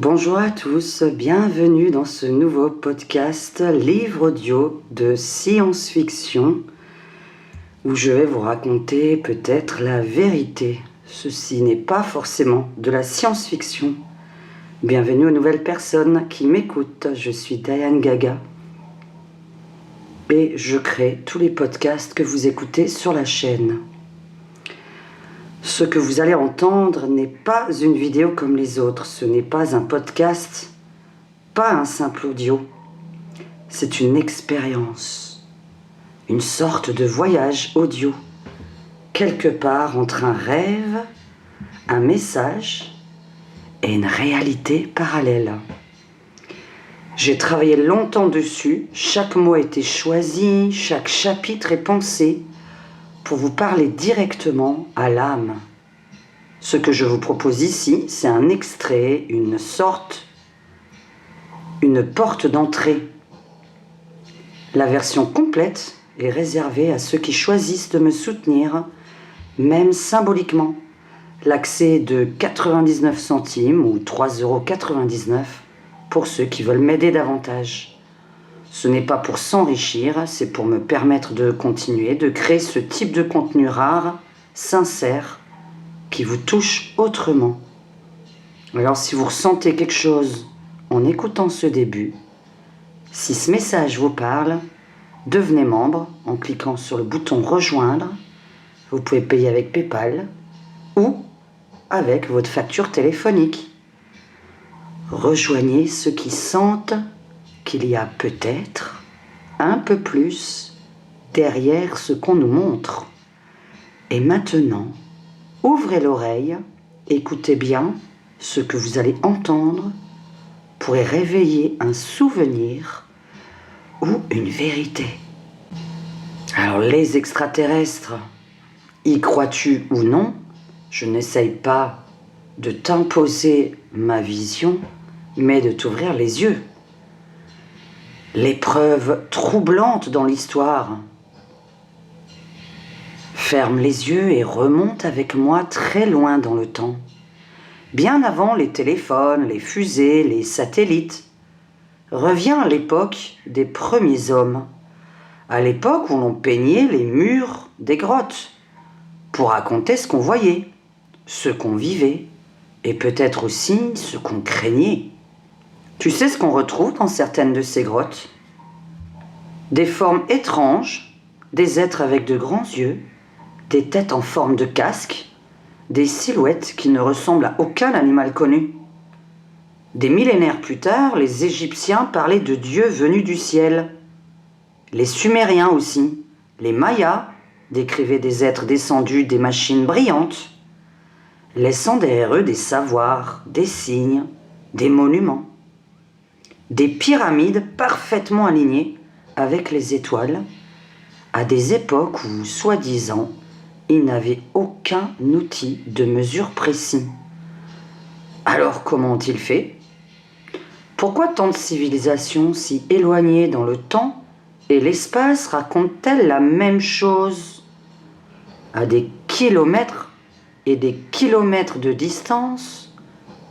Bonjour à tous, bienvenue dans ce nouveau podcast livre audio de science-fiction où je vais vous raconter peut-être la vérité. Ceci n'est pas forcément de la science-fiction. Bienvenue aux nouvelles personnes qui m'écoutent, je suis Diane Gaga et je crée tous les podcasts que vous écoutez sur la chaîne. Ce que vous allez entendre n'est pas une vidéo comme les autres, ce n'est pas un podcast, pas un simple audio. C'est une expérience, une sorte de voyage audio, quelque part entre un rêve, un message et une réalité parallèle. J'ai travaillé longtemps dessus, chaque mot a été choisi, chaque chapitre est pensé pour vous parler directement à l'âme. Ce que je vous propose ici, c'est un extrait, une porte d'entrée. La version complète est réservée à ceux qui choisissent de me soutenir, même symboliquement. L'accès est de 99 centimes ou 3,99 € pour ceux qui veulent m'aider davantage. Ce n'est pas pour s'enrichir, c'est pour me permettre de continuer, de créer ce type de contenu rare, sincère, qui vous touche autrement. Alors si vous ressentez quelque chose en écoutant ce début, si ce message vous parle, devenez membre en cliquant sur le bouton rejoindre. Vous pouvez payer avec PayPal ou avec votre facture téléphonique. Rejoignez ceux qui sentent qu'il y a peut-être un peu plus derrière ce qu'on nous montre. Et maintenant, ouvrez l'oreille, écoutez bien ce que vous allez entendre pour y réveiller un souvenir ou une vérité. Alors les extraterrestres, y crois-tu ou non? Je n'essaye pas de t'imposer ma vision, mais de t'ouvrir les yeux. L'épreuve troublante dans l'histoire. Ferme les yeux et remonte avec moi très loin dans le temps. Bien avant les téléphones, les fusées, les satellites. Reviens à l'époque des premiers hommes. À l'époque où l'on peignait les murs des grottes pour raconter ce qu'on voyait, ce qu'on vivait et peut-être aussi ce qu'on craignait. Tu sais ce qu'on retrouve dans certaines de ces grottes? Des formes étranges, des êtres avec de grands yeux, des têtes en forme de casque, des silhouettes qui ne ressemblent à aucun animal connu. Des millénaires plus tard, les Égyptiens parlaient de dieux venus du ciel. Les Sumériens aussi, les Mayas décrivaient des êtres descendus des machines brillantes, laissant derrière eux des savoirs, des signes, des monuments. Des pyramides parfaitement alignées avec les étoiles, à des époques où, soi-disant, ils n'avaient aucun outil de mesure précis. Alors comment ont-ils fait? Pourquoi tant de civilisations si éloignées dans le temps et l'espace racontent-elles la même chose? À des kilomètres et des kilomètres de distance,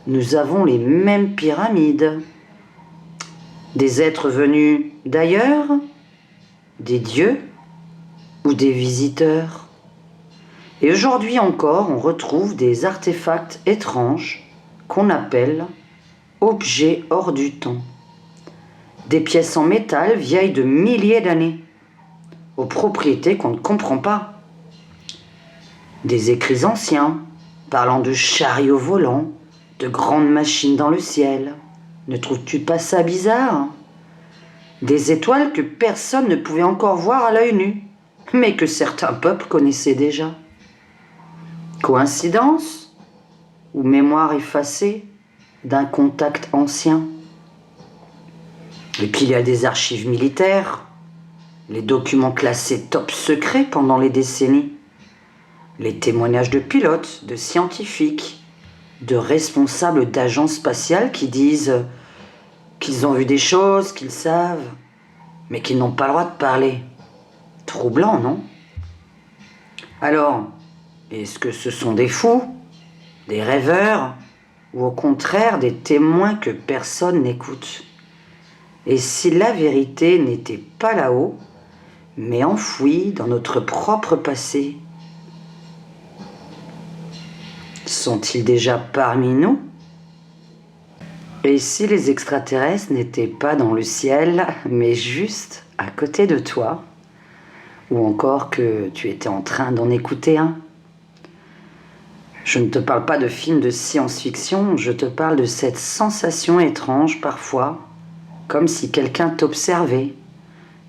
nous avons les mêmes pyramides. Des êtres venus d'ailleurs, des dieux ou des visiteurs. Et aujourd'hui encore, on retrouve des artefacts étranges qu'on appelle objets hors du temps. Des pièces en métal vieilles de milliers d'années, aux propriétés qu'on ne comprend pas. Des écrits anciens parlant de chariots volants, de grandes machines dans le ciel. Ne trouves-tu pas ça bizarre? Des étoiles que personne ne pouvait encore voir à l'œil nu, mais que certains peuples connaissaient déjà. Coïncidence? Ou mémoire effacée d'un contact ancien? Et puis il y a des archives militaires, les documents classés top secret pendant les décennies, les témoignages de pilotes, de scientifiques, de responsables d'agences spatiales qui disent qu'ils ont vu des choses, qu'ils savent, mais qu'ils n'ont pas le droit de parler. Troublant, non? Alors, est-ce que ce sont des fous, des rêveurs ou au contraire des témoins que personne n'écoute? Et si la vérité n'était pas là-haut, mais enfouie dans notre propre passé? Sont-ils déjà parmi nous? Et si les extraterrestres n'étaient pas dans le ciel, mais juste à côté de toi? Ou encore que tu étais en train d'en écouter un? Je ne te parle pas de films de science-fiction, je te parle de cette sensation étrange parfois, comme si quelqu'un t'observait,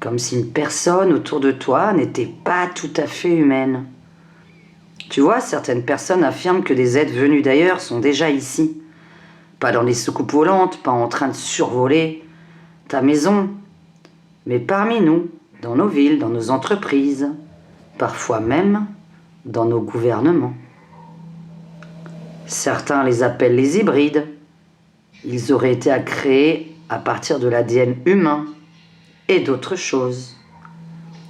comme si une personne autour de toi n'était pas tout à fait humaine. Tu vois, certaines personnes affirment que des êtres venus d'ailleurs sont déjà ici. Pas dans les soucoupes volantes, pas en train de survoler ta maison, mais parmi nous, dans nos villes, dans nos entreprises, parfois même dans nos gouvernements. Certains les appellent les hybrides. Ils auraient été à créer à partir de l'ADN humain et d'autres choses.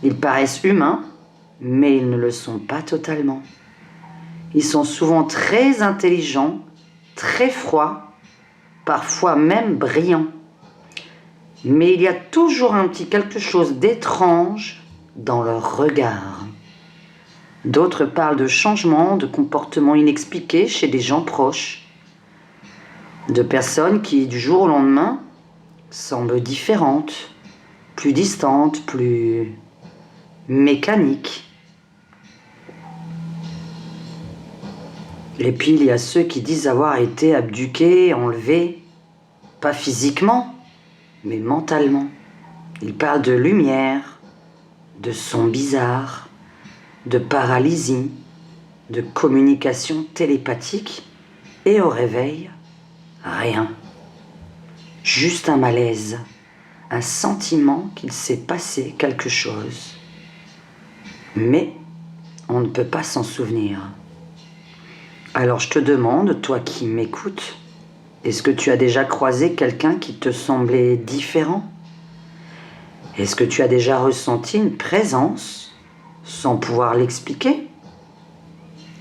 Ils paraissent humains, mais ils ne le sont pas totalement. Ils sont souvent très intelligents, très froids, parfois même brillants. Mais il y a toujours un petit quelque chose d'étrange dans leur regard. D'autres parlent de changements, de comportements inexpliqués chez des gens proches, de personnes qui, du jour au lendemain, semblent différentes, plus distantes, plus mécaniques. Et puis il y a ceux qui disent avoir été abduqués, enlevés, pas physiquement, mais mentalement. Ils parlent de lumière, de sons bizarres, de paralysie, de communication télépathique, et au réveil, rien. Juste un malaise, un sentiment qu'il s'est passé quelque chose. Mais on ne peut pas s'en souvenir. Alors je te demande, toi qui m'écoutes, est-ce que tu as déjà croisé quelqu'un qui te semblait différent? Est-ce que tu as déjà ressenti une présence sans pouvoir l'expliquer?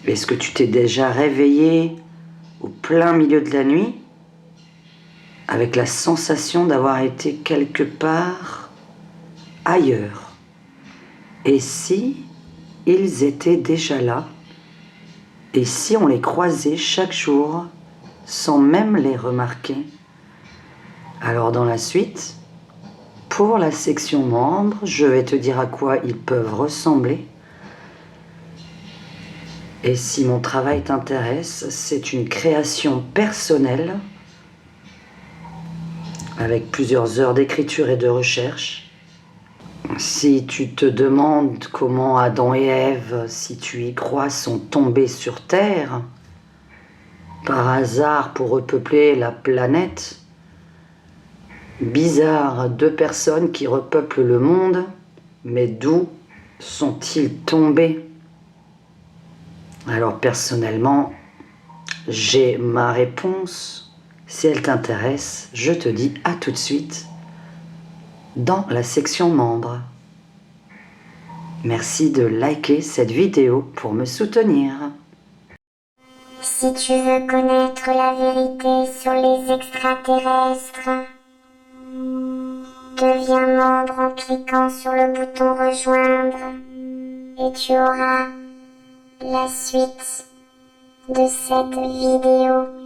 Est-ce que tu t'es déjà réveillé au plein milieu de la nuit avec la sensation d'avoir été quelque part ailleurs? Et si ils étaient déjà là? Et si on les croisait chaque jour sans même les remarquer? Alors dans la suite, pour la section membres, je vais te dire à quoi ils peuvent ressembler. Et si mon travail t'intéresse, c'est une création personnelle avec plusieurs heures d'écriture et de recherche. Si tu te demandes comment Adam et Ève, si tu y crois, sont tombés sur Terre, par hasard pour repeupler la planète, bizarre, deux personnes qui repeuplent le monde, mais d'où sont-ils tombés? Alors personnellement, j'ai ma réponse. Si elle t'intéresse, je te dis à tout de suite dans la section membres. Merci de liker cette vidéo pour me soutenir. Si tu veux connaître la vérité sur les extraterrestres, deviens membre en cliquant sur le bouton rejoindre et tu auras la suite de cette vidéo.